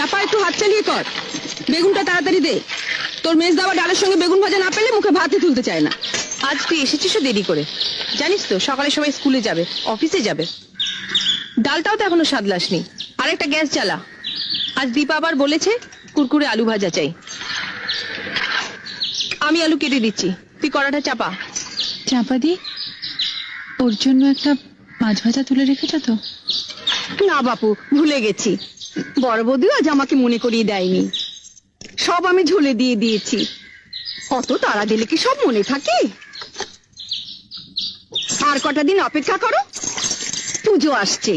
চাপা একটু হাত চালিয়ে কর, বেগুনটা তাড়াতাড়ি দে। তোর মেজ দাওয়া ডালের সঙ্গে বেগুন ভাজা না পেলে মুখে ভাতই তুলতে চায় না। আজ তুই এসেছিস দেরি করে, জানিস তো সকালে সবাই স্কুলে যাবে, অফিসে যাবে। ডালটাও তো এখনো সাদলাসনি। আর একটা গ্যাস জ্বালা। আজ দীপা আবার বলেছে কুরকুরে আলু ভাজা চাই। আমি আলু কেটে দিচ্ছি, তুই কড়াটা চাপা। চাপা দি, ওর জন্য একটা মাছ ভাজা তুলে রেখেছ তো? না বাপু, ভুলে গেছি। বড় বৌদিও আজ আমাকে মনে করিয়ে দেয়নি। সব আমি ঝুলে দিয়ে দিয়েছি। অত তাড়া দিলে কি সব মনে থাকে? আর কটা দিন অপেক্ষা করো, পুজো আসছে।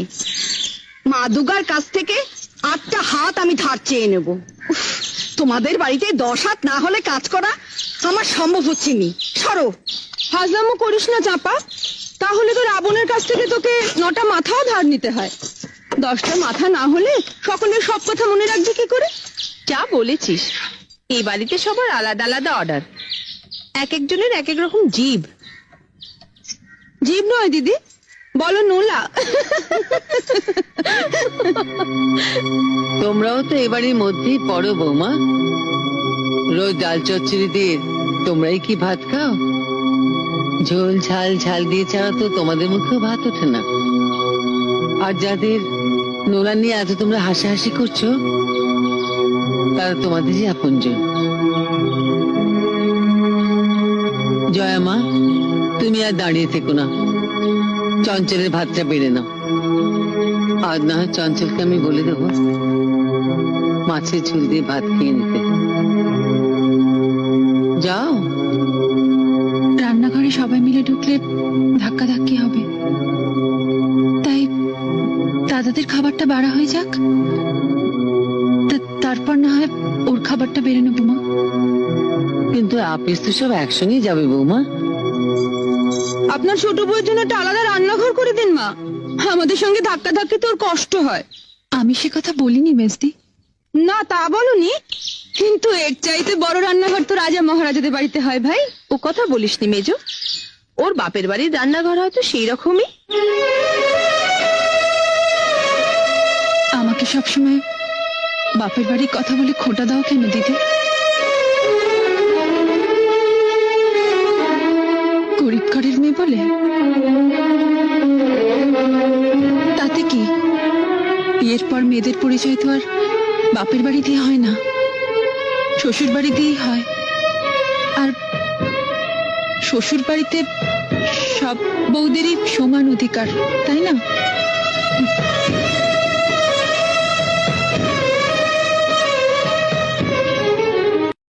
মা দুর্গার কাছ থেকে 8টা হাত আমি ধার চেয়ে নেব। উফ, তোমাদের বাড়িতে 10 হাত না হলে কাজ করা আমার সম্ভব হচ্ছে নি। সরো। হাজলামো করিস না চাপা, তাহলে তো রাবণের কাছ থেকে তোকে 9টা মাথাও ধার নিতে হয়। 10টা মাথা না হলে সকলের সব কথা মনে রাখবি কি করে? যা বলেছিস, এই বাড়িতে সবার আলাদা আলাদা অর্ডার, এক একজনের এক এক রকম জিভ। জীব নয় দিদি, বলো নোলা। তোমরাও তো এবারের মধ্যেই পড়ো বৌমা। রোজ ডাল চচ্চড়ি দিয়ে তোমরাই কি ভাত খাও? ঝোল ঝাল ঝাল দিয়ে ছাড়া তো তোমাদের মুখেও ভাত ওঠে না। আর যাদের নোলা নিয়ে এত তোমরা হাসাহাসি করছো, তারা তোমাদেরই আপনজন। জয়া মা, তুমি আর দাঁড়িয়ে থেকো না, চঞ্চলের ভাতটা বেড়ে নাও। আর না হয় চঞ্চলকে আমি বলে দেবো মাছের ঝোল দিয়ে ভাত খেয়ে নিতে। যাও। রান্নাঘরে সবাই মিলে ঢুকলে ধাক্কাধাক্কি হবে, তাই দাদাদের খাবারটা বাড়া হয়ে যাক, তারপর না হয় ওর খাবারটা বেড়ে নেবো মা। কিন্তু আপিস তো সব একসঙ্গেই যাবে বৌমা। আপনার ছোট বউয়ের জন্য একটা আলাদা রান্নাঘর করে দিন মা, আমাদের সঙ্গে ধাক্কা ধাক্কি তোর কষ্ট হয়। আমি সে কথা বলিনি মেজদি। না তা বলনি, কিন্তু এর চাইতে বড় রান্নাঘর তো রাজা মহারাজাদের বাড়িতে হয় ভাই। ও কথা বলিসনি মেজো, ওর বাপের বাড়ির রান্নাঘর হয়তো সেই রকমই। আমাকে সবসময় বাপের বাড়ির কথা বলে খোঁটা দাও কেন দিদি? গরিব ঘরের মেয়ে বলে? তাতে কি, বিয়ের পর মেয়েদের পরিচয় তো আর বাপের বাড়ি দিয়ে হয় না, শ্বশুর বাড়ি দিয়েই হয়। আর শ্বশুর বাড়িতে সব বউদেরই সমান অধিকার, তাই না?